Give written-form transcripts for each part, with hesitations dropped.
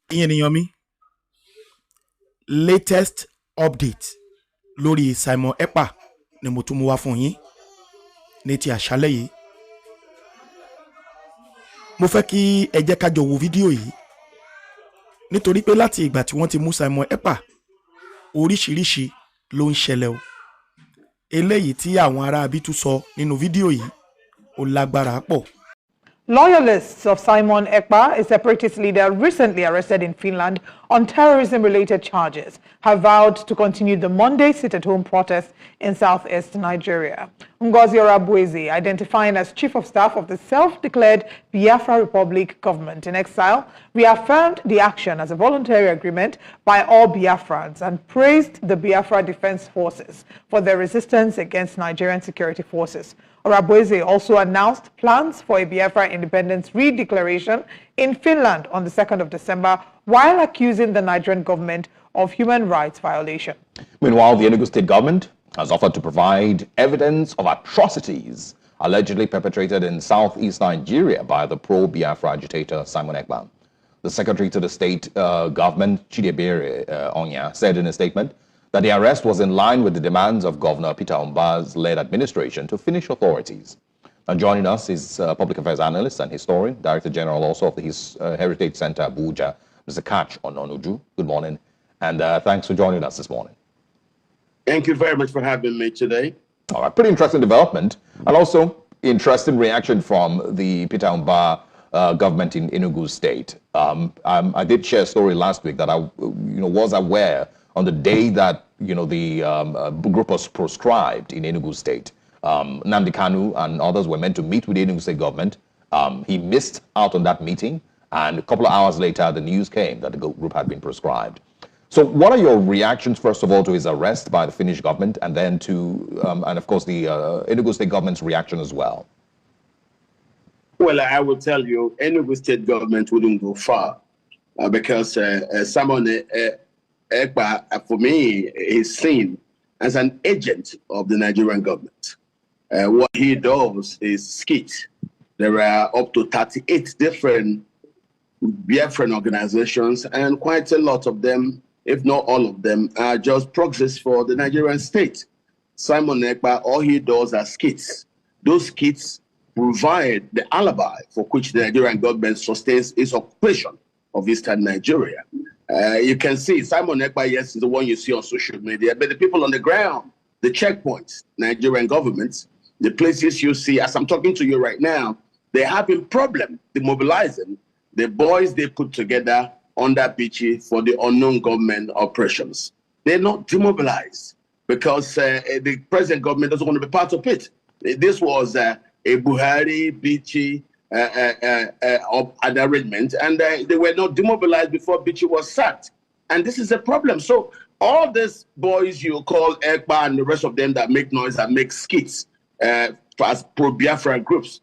ìyẹn ènìyàn mi latest update lórí Simon Ekpa ni mo tún mú wá fún yín ní ti àṣálẹ́ yìí. Mo fẹ́ kí ẹ jẹ́ ká jọ wo fídíò yìí nítorí pé láti ìgbà tí wọ́n ti mú Simon Ekpa oríṣiríṣi ló ń ṣẹlẹ̀ o. Eléyìí tí àwọn ará abí tún sọ nínú fídíò yìí ó lágbára pọ̀. Loyalists of Simon Ekpa, a separatist leader recently arrested in Finland on terrorism-related charges, have vowed to continue the Monday sit-at-home protest in southeast Nigeria. Ngozi Orabueze, identifying as chief of staff of the self-declared Biafra Republic government in exile, reaffirmed the action as a voluntary agreement by all Biafrans and praised the Biafra Defense Forces for their resistance against Nigerian security forces. Orabueze also announced plans for a Biafra independence redeclaration in Finland on the 2nd of December, while accusing the Nigerian government of human rights violation. Meanwhile, the Enugu state government has offered to provide evidence of atrocities allegedly perpetrated in southeast Nigeria by the pro-Biafra agitator Simon Ekpa. The secretary to the state government, Chidiebere Onya, said in a statement that the arrest was in line with the demands of Governor Peter Omba's led administration to Finnish authorities. Now joining us is public affairs analyst and historian, Director General also of the Heritage Center Abuja, Mr. Kach Ononuju. Good morning, and thanks for joining us this morning. Thank you very much for having me today. All right, pretty interesting development, and also interesting reaction from the Peter Omba government in Enugu State. I did share a story last week that I was aware on the day that the group was proscribed in Enugu State. Nnamdi Kanu and others were meant to meet with the Enugu State government. He missed out on that meeting, and a couple of hours later, the news came that the group had been proscribed. So what are your reactions, first of all, to his arrest by the Finnish government, and then to, and of course, the Enugu State government's reaction as well? Well, I will tell you, Enugu State government wouldn't go far because Simon Ekpa, for me, is seen as an agent of the Nigerian government. What he does is skit. There are up to 38 different Biafran organizations, and quite a lot of them, if not all of them, are just proxies for the Nigerian state. Simon Ekpa, all he does are skits. Those skits provide the alibi for which the Nigerian government sustains its occupation of eastern Nigeria. You can see Simon Ekpa, yes, is the one you see on social media, but the people on the ground, the checkpoints, Nigerian governments, the places you see, as I'm talking to you right now, they're having problem demobilizing the boys they put together under Pichi for the unknown government operations. They're not demobilized because the present government doesn't want to be part of it. This was a Buhari, Pichi, an arrangement, and they were not demobilized before Pichi was sacked. And this is a problem. So all these boys you call Ekpa and the rest of them that make noise and make skits as pro-Biafra groups,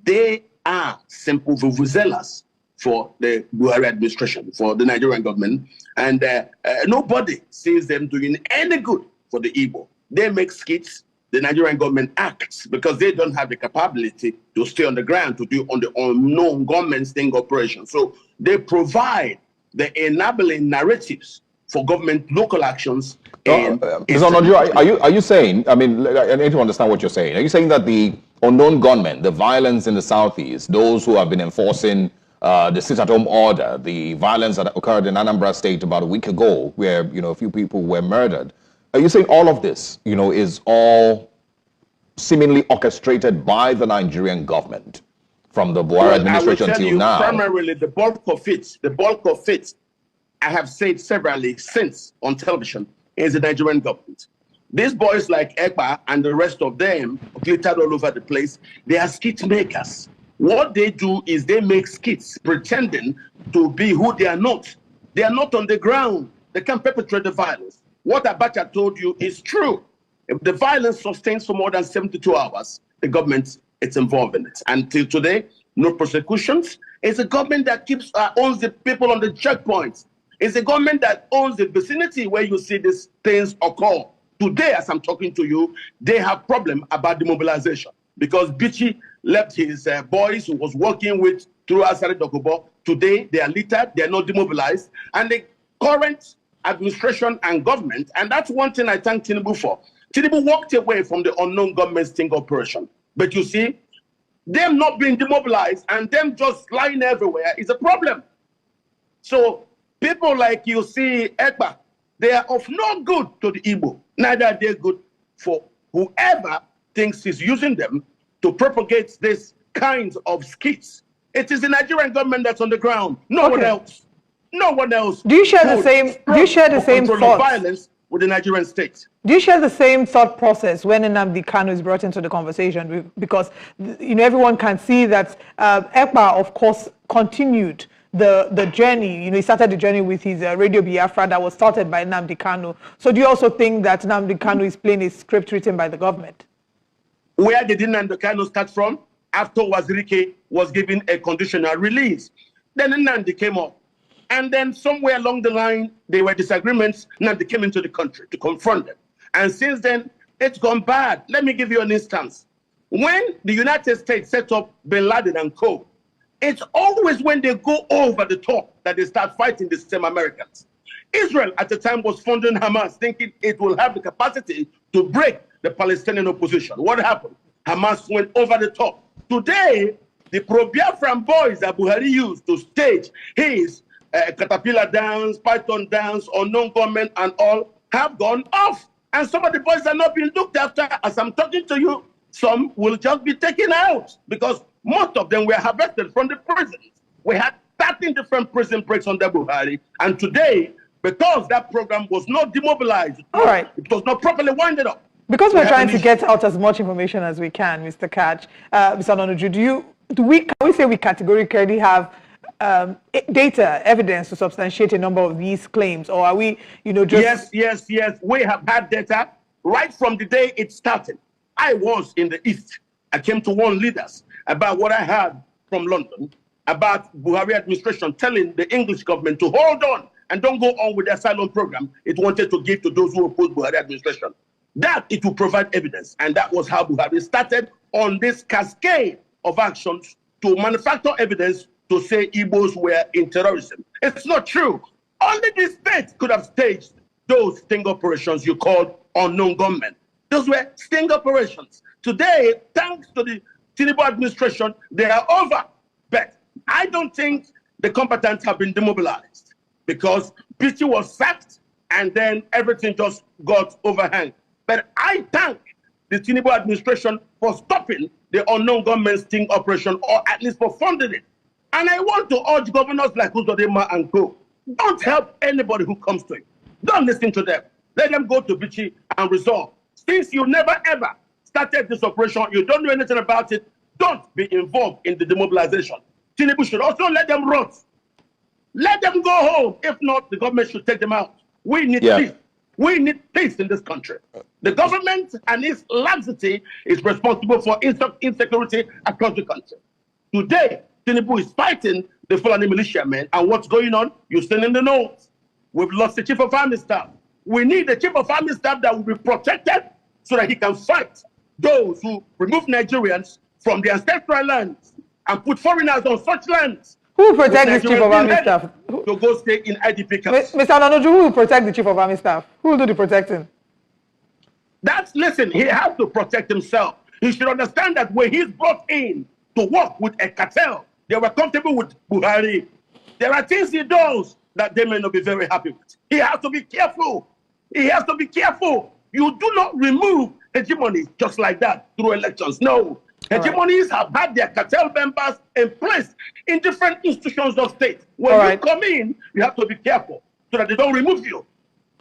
they are simple vuvuzelas for the Buhari administration, for the Nigerian government, and nobody sees them doing any good for the Igbo. They make skits, the Nigerian government acts because they don't have the capability to stay on the ground to do on the unknown government sting operation. So they provide the enabling narratives for government local actions. Are you saying, I mean, I need to understand what you're saying. Are you saying that the unknown gunmen, the violence in the southeast, those who have been enforcing the sit-at-home order, the violence that occurred in Anambra State about a week ago, where a few people were murdered, are you saying all of this, is all seemingly orchestrated by the Nigerian government from the Buhari administration till now? Primarily, the bulk of it, I have said severally since on television, is the Nigerian government. These boys like Ekpa and the rest of them, glittered all over the place, they are skit makers. What they do is they make skits pretending to be who they are not. They are not on the ground. They can perpetrate the violence. What Abacha told you is true. If the violence sustains for more than 72 hours, the government is involved in it. Until today, no prosecutions. It's a government that owns the people on the checkpoints. It's a government that owns the vicinity where you see these things occur. Today, as I'm talking to you, they have problem about demobilization because Bichi left his boys who was working with through Asari Dokubo. Today, they are littered, they are not demobilized. And the current administration and government, and that's one thing I thank Tinubu for. Tinubu walked away from the unknown government sting operation. But you see, them not being demobilized and them just lying everywhere is a problem. So people like you see Ekpa, they are of no good to the Igbo. Neither are they good for whoever thinks is using them to propagate this kinds of skits. It is the Nigerian government that's on the ground. No one else. No one else. Do you share the same? Do you share the same thoughts? Violence with the Nigerian state. Do you share the same thought process when Nnamdi Kanu is brought into the conversation? Because everyone can see that Ekpa, of course, continued the journey. He started the journey with his Radio Biafra that was started by Nnamdi Kanu. So do you also think that Nnamdi Kanu is playing a script written by the government? Where did Nnamdi Kanu start from? After Wazirike was given a conditional release. Then Nnamdi came up. And then somewhere along the line, there were disagreements. Nnamdi came into the country to confront them. And since then, it's gone bad. Let me give you an instance. When the United States set up Bin Laden and co., it's always when they go over the top that they start fighting the same Americans. Israel at the time was funding Hamas, thinking it will have the capacity to break the Palestinian opposition. What happened? Hamas went over the top. Today, the pro-Biafran boys that Buhari used to stage his Caterpillar dance, Python dance, unknown government and all have gone off. And some of the boys are not being looked after. As I'm talking to you, some will just be taken out because most of them were harvested from the prisons. We had 13 different prison breaks under Buhari. And today, because that program was not demobilized, it was not properly winded up. Because we're trying to get out as much information as we can, Mr. Catch, Mr. Ononuju, can we say we categorically have data, evidence to substantiate a number of these claims, or are we, just... Yes. We have had data right from the day it started. I was in the East. I came to warn leaders about what I heard from London about Buhari administration telling the English government to hold on and don't go on with the asylum program it wanted to give to those who oppose Buhari administration. That it will provide evidence, and that was how Buhari started on this cascade of actions to manufacture evidence to say Igbos were in terrorism. It's not true. Only the state could have staged those sting operations you called unknown government. Those were sting operations. Today, thanks to the Tinubu administration, they are over. But I don't think the combatants have been demobilized because Pichi was sacked and then everything just got overhang. But I thank the Tinubu administration for stopping the unknown government sting operation, or at least for funding it. And I want to urge governors like Uzodinma and co. Don't help anybody who comes to you. Don't listen to them. Let them go to Bichi and resolve. Since you never ever started this operation, you don't know anything about it, don't be involved in the demobilization. Tinubu should also let them rot. Let them go home. If not, the government should take them out. We need peace. We need peace in this country. The government and its laxity is responsible for insecurity across the country. Today, Tinubu is fighting the Fulani militiamen, and what's going on? You're still in the nose. We've lost the chief of army staff. We need the chief of army staff that will be protected so that he can fight those who remove Nigerians from their ancestral lands and put foreigners on such lands. Who will protect this chief of army staff? To go stay in IDP camps. Mr. Ononuju, who will protect the chief of army staff? Who will do the protecting? Listen, he has to protect himself. He should understand that when he's brought in to work with a cartel, they were comfortable with Buhari. There are things he does that they may not be very happy with. He has to be careful. He has to be careful. You do not remove hegemony just like that through elections. No. Hegemonies have had their cartel members in place in different institutions of state. When you come in, you have to be careful so that they don't remove you.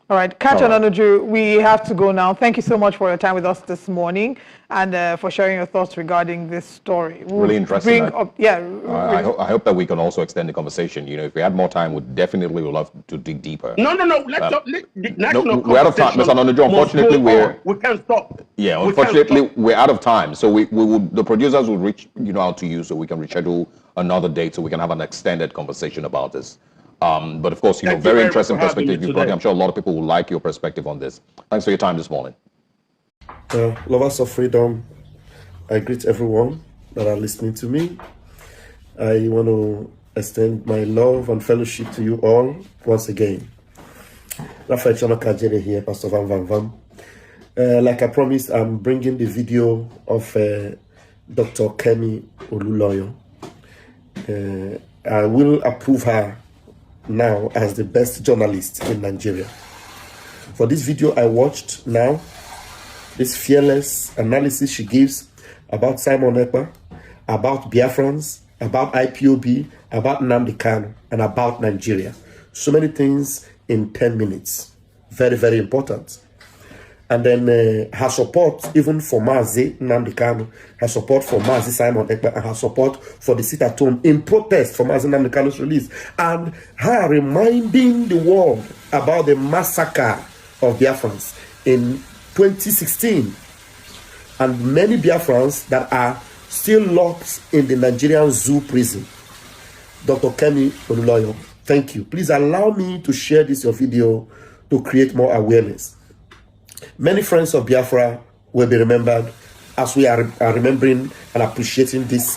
All right, Catch Ononuju, we have to go now. Thank you so much for your time with us this morning and for sharing your thoughts regarding this story. Really interesting. I hope that we can also extend the conversation. If we had more time, we'd definitely love to dig deeper. No. Let's stop. We're out of time, Mr. Ononuju. Unfortunately, we can't stop. Yeah, unfortunately, we're out of time. So the producers will reach out to you so we can reschedule another date so we can have an extended conversation about this. But of course, very interesting perspective you brought. I'm sure a lot of people will like your perspective on this. Thanks for your time this morning. Lovers of freedom, I greet everyone that are listening to me. I want to extend my love and fellowship to you all once again. Raphael Chamakajere here, Pastor Van Van Van. Like I promised, I'm bringing the video of Dr. Kemi Oluloyo. I will approve her now as the best journalist in Nigeria. For this video I watched now, this fearless analysis she gives about Simon Ekpa, about Biafrans, about IPOB, about Nnamdi Kanu, and about Nigeria. So many things in 10 minutes. Very, very important. And then her support even for Mazi Nnamdi Kanu, her support for Mazi Simon Ekpa, and her support for the sit-at-home in protest for Mazi Nnamdi Kanu's release. And her reminding the world about the massacre of Biafrans in 2016. And many Biafrans that are still locked in the Nigerian zoo prison. Dr. Kemi Oluloyo, thank you. Please allow me to share this your video to create more awareness. Many friends of Biafra will be remembered as we are remembering and appreciating this,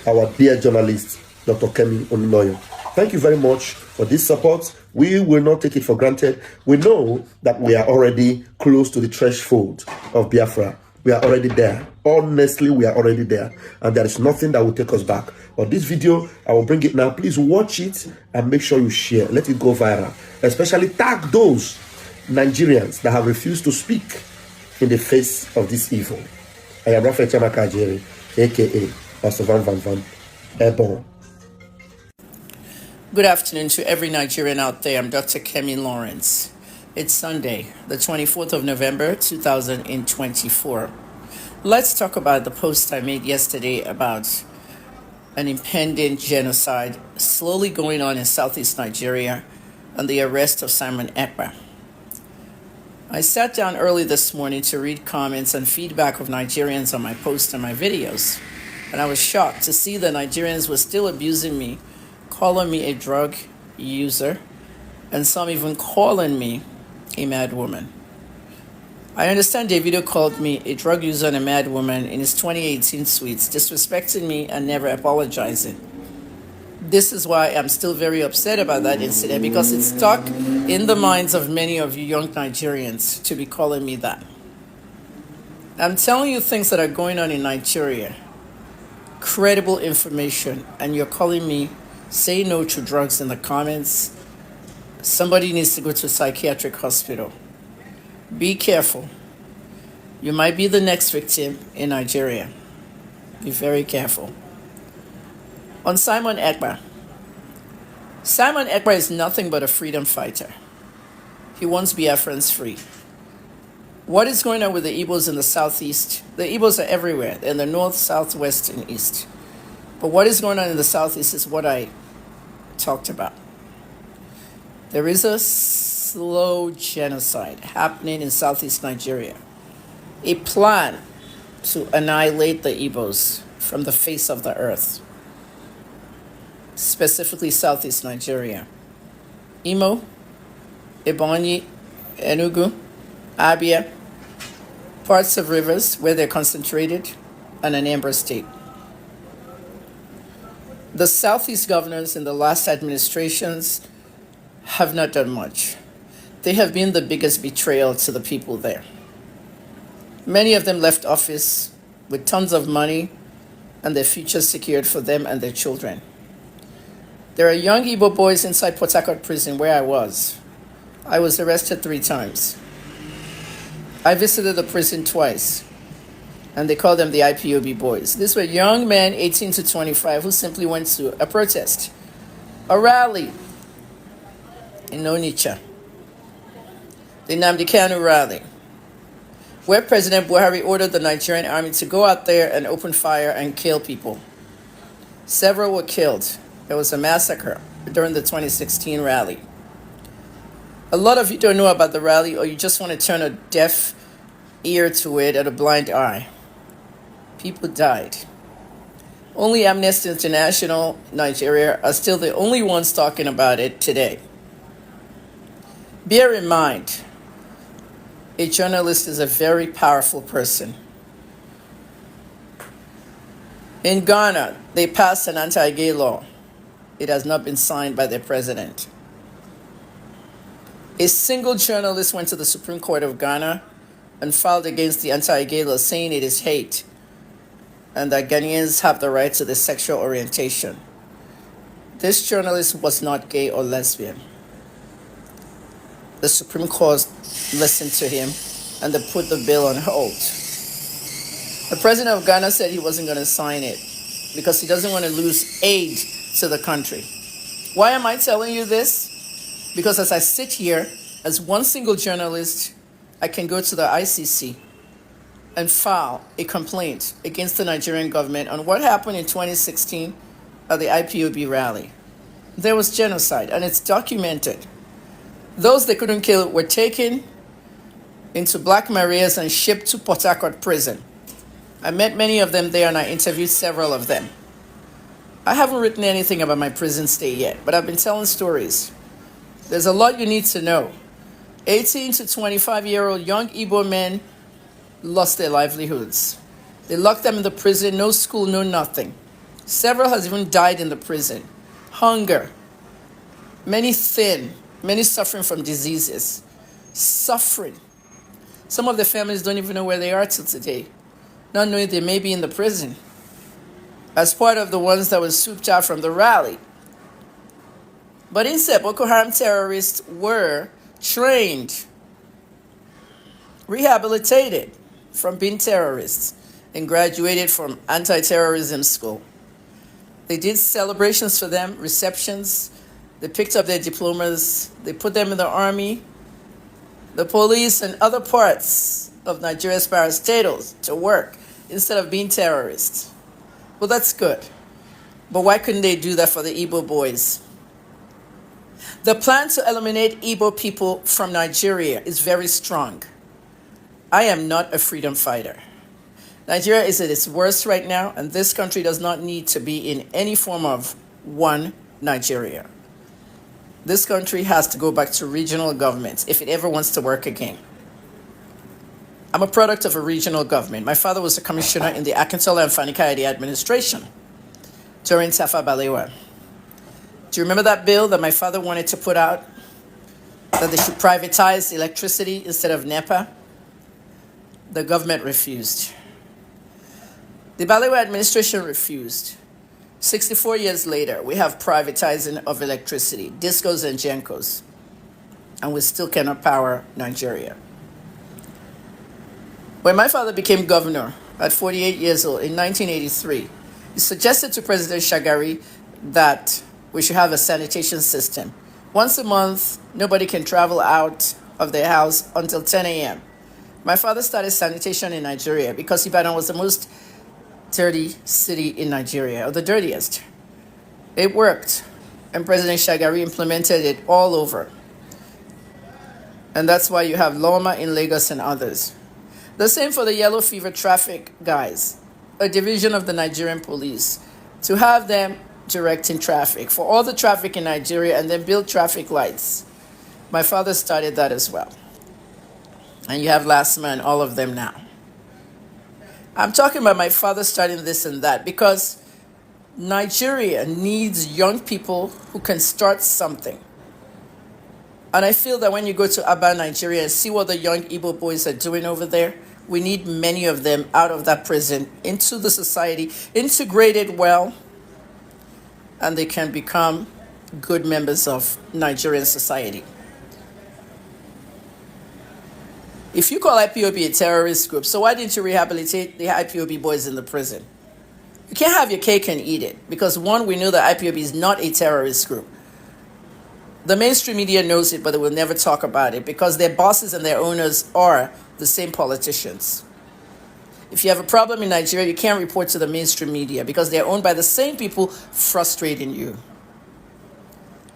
our dear journalist, Dr. Kemi Oluloyo. Thank you very much for this support. We will not take it for granted. We know that we are already close to the threshold of Biafra. We are already there. Honestly, we are already there. And there is nothing that will take us back. But this video, I will bring it now. Please watch it and make sure you share. Let it go viral. Especially tag those Nigerians that have refused to speak in the face of this evil. I am Raphael Chamakajere, a.k.a. Pastor Van Van Van, Airborne. Good afternoon to every Nigerian out there. I'm Dr. Kemi Lawrence. It's Sunday, the 24th of November, 2024. Let's talk about the post I made yesterday about an impending genocide slowly going on in southeast Nigeria and the arrest of Simon Ekpa. I sat down early this morning to read comments and feedback of Nigerians on my posts and my videos, and I was shocked to see that Nigerians were still abusing me, calling me a drug user, and some even calling me a mad woman. I understand Davido called me a drug user and a mad woman in his 2018 tweets, disrespecting me and never apologizing. This is why I'm still very upset about that incident, because it's stuck in the minds of many of you young Nigerians to be calling me that. I'm telling you things that are going on in Nigeria, credible information, and you're calling me say no to drugs in the comments. Somebody needs to go to a psychiatric hospital. Be careful. You might be the next victim in Nigeria. Be very careful. On Simon Ekpa. Simon Ekpa is nothing but a freedom fighter. He wants Biafrans free. What is going on with the Igbos in the southeast? The Igbos are everywhere, in the north, south, west, and east. But what is going on in the southeast is what I talked about. There is a slow genocide happening in southeast Nigeria. A plan to annihilate the Igbos from the face of the earth. Specifically southeast Nigeria. Imo, Ebonyi, Enugu, Abia, parts of rivers where they're concentrated, and Anambra State. The southeast governors in the last administrations have not done much. They have been the biggest betrayal to the people there. Many of them left office with tons of money and their future secured for them and their children. There are young Igbo boys inside Port Harcourt prison where I was. I was arrested 3 times. I visited the prison twice, and they called them the IPOB boys. These were young men, 18 to 25, who simply went to a protest, a rally in Onitsha, the Nnamdi Kanu rally, where President Buhari ordered the Nigerian army to go out there and open fire and kill people. Several were killed. There was a massacre during the 2016 rally. A lot of you don't know about the rally, or you just want to turn a deaf ear to it and a blind eye. People died. Only Amnesty International, Nigeria, are still the only ones talking about it today. Bear in mind, a journalist is a very powerful person. In Ghana, they passed an anti-gay law. It has not been signed by their president. A single journalist went to the Supreme Court of Ghana and filed against the anti-gay law, saying it is hate and that Ghanaians have the right to their sexual orientation. This journalist was not gay or lesbian. The Supreme Court listened to him and they put the bill on hold. The president of Ghana said he wasn't going to sign it because he doesn't want to lose aid to the country. Why am I telling you this? Because as I sit here as one single journalist, I can go to the ICC and file a complaint against the Nigerian government on what happened in 2016 at the IPOB rally. There was genocide, and it's documented. Those they couldn't kill were taken into Black Marias and shipped to Port Harcourt prison. I met many of them there, and I interviewed several of them. I haven't written anything about my prison stay yet, but I've been telling stories. There's a lot you need to know. 18 to 25-year-old young Igbo men lost their livelihoods. They locked them in the prison, no school, no nothing. Several has even died in the prison. Hunger. Many thin, many suffering from diseases. Suffering. Some of their families don't even know where they are till today, not knowing they may be in the prison as part of the ones that were swooped out from the rally. But instead, Boko Haram terrorists were trained, rehabilitated from being terrorists, and graduated from anti-terrorism school. They did celebrations for them, receptions. They picked up their diplomas. They put them in the army, the police, and other parts of Nigeria's parastatals to work instead of being terrorists. Well, that's good. But why couldn't they do that for the Igbo boys? The plan to eliminate Igbo people from Nigeria is very strong. I am not a freedom fighter. Nigeria is at its worst right now, and this country does not need to be in any form of one Nigeria. This country has to go back to regional governments if it ever wants to work again. I'm a product of a regional government. My father was a commissioner in the Akintola and Fani Kayode administration during Tafa Balewa. Do you remember that bill that my father wanted to put out? That they should privatize electricity instead of NEPA? The government refused. The Balewa administration refused. 64 years later, we have privatizing of electricity, discos and gencos, and we still cannot power Nigeria. When my father became governor at 48 years old in 1983, he suggested to President Shagari that we should have a sanitation system. Once a month, nobody can travel out of their house until 10 a.m. My father started sanitation in Nigeria because Ibadan was the most dirty city in Nigeria, or the dirtiest. It worked, and President Shagari implemented it all over. And that's why you have Loma in Lagos and others. The same for the yellow fever traffic guys, a division of the Nigerian police, to have them directing traffic for all the traffic in Nigeria and then build traffic lights. My father started that as well. And you have LASMA and all of them now. I'm talking about my father starting this and that because Nigeria needs young people who can start something. And I feel that when you go to Aba, Nigeria, and see what the young Igbo boys are doing over there, we need many of them out of that prison into the society, integrated well, and they can become good members of Nigerian society. If you call IPOB a terrorist group, so why didn't you rehabilitate the IPOB boys in the prison? You can't have your cake and eat it because, one, we know that IPOB is not a terrorist group. The mainstream media knows it, but they will never talk about it because their bosses and their owners are the same politicians. If you have a problem in Nigeria, you can't report to the mainstream media because they're owned by the same people frustrating you.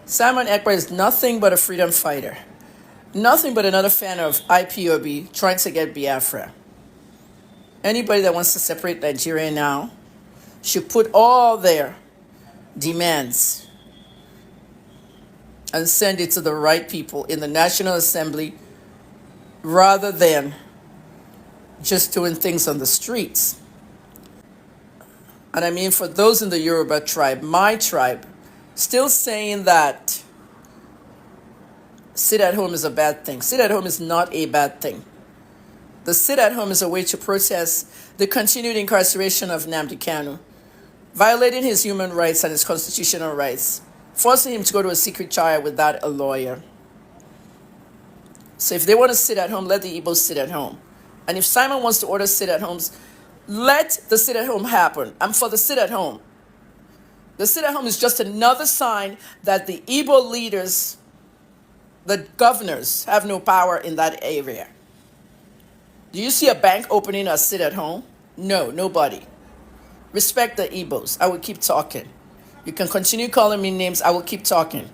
Simon Ekpa is nothing but a freedom fighter. Nothing but another fan of IPOB trying to get Biafra. Anybody that wants to separate Nigeria now should put all their demands and send it to the right people in the National Assembly rather than just doing things on the streets. and I mean for those in the Yoruba tribe, my tribe, still saying that sit at home is a bad thing. Sit at home is not a bad thing. The sit at home is a way to protest the continued incarceration of Nnamdi Kanu, violating his human rights and his constitutional rights, forcing him to go to a secret trial without a lawyer. So if they want to sit at home, let the Igbos sit at home. And if Simon wants to order sit at homes, let the sit at home happen. I'm for the sit at home. The sit at home is just another sign that the Igbo leaders, the governors, have no power in that area. Do you see a bank opening a sit at home? No, nobody. Respect the Igbos. I will keep talking. You can continue calling me names. I will keep talking.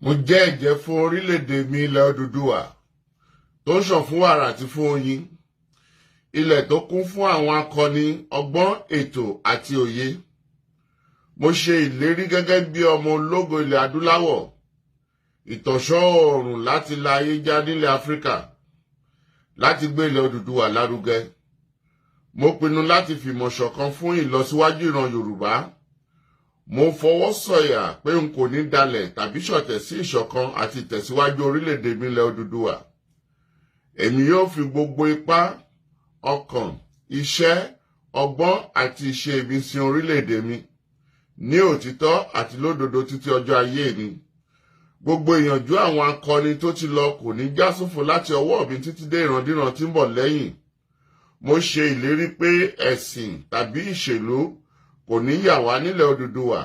Mo jẹ́ ẹ̀jẹ́ fún orílẹ̀-èdè mi ilẹ̀ Odùduwà tó ń ṣàn fún wàrà àti fún oyin, ilẹ̀ tó kún fún àwọn akọni ọgbọ́n ètò àti òye. Mo ṣe ìlérí gẹ́gẹ́ bí ọmọ ológo ilẹ̀ adúláwọ̀, ìtọ̀ṣọ́ oòrùn láti la ayé já nílẹ̀ Áfíríkà, láti gbé ilẹ̀ Odùduwà lárugẹ. Mo pinnu láti fìmọ̀ ṣọ̀kan fún ìlọsíwájú ìran Yorùbá. Mo fọwọ́ sọ̀yà pé n kò ní dalẹ̀ tàbí ṣọ̀tẹ̀ sí ìṣọ̀kan àti ìtẹ̀síwájú orílẹ̀-èdè mi ilẹ̀ Odùduwà. Èmi yóò fi gbogbo ipá, ọkàn, iṣẹ́, ọgbọ́n àti ìṣe mi sin orílẹ̀-èdè mi ní òtítọ́ àti lódodo títí ọjọ́ ayé mi. Gbogbo ìyànjú àwọn akọni tó ti lọ kò ní já sófo láti ọwọ́ mi títí dé ìrandíran tí ń bọ̀ lẹ́yìn. Mo ṣe ìlérí pé ẹ̀sìn tàbí ìṣèlú kò ní yà wá nílẹ̀ Odùduwà.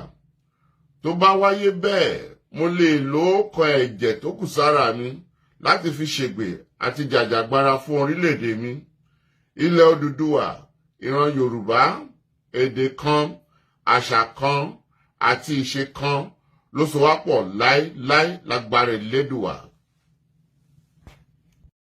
Tó bá wáyé bẹ́ẹ̀, mo lè lo ọkàn ẹ̀jẹ̀ tó kù sára mi láti fi ṣègbè àti jàjàgbara fún orílẹ̀-èdè mi. Ilẹ̀ Odùduwà, ìran Yorùbá, èdè kan, àṣà kan àti ìṣe kan ló so wá pọ̀ láéláé lágbára Elédùwà.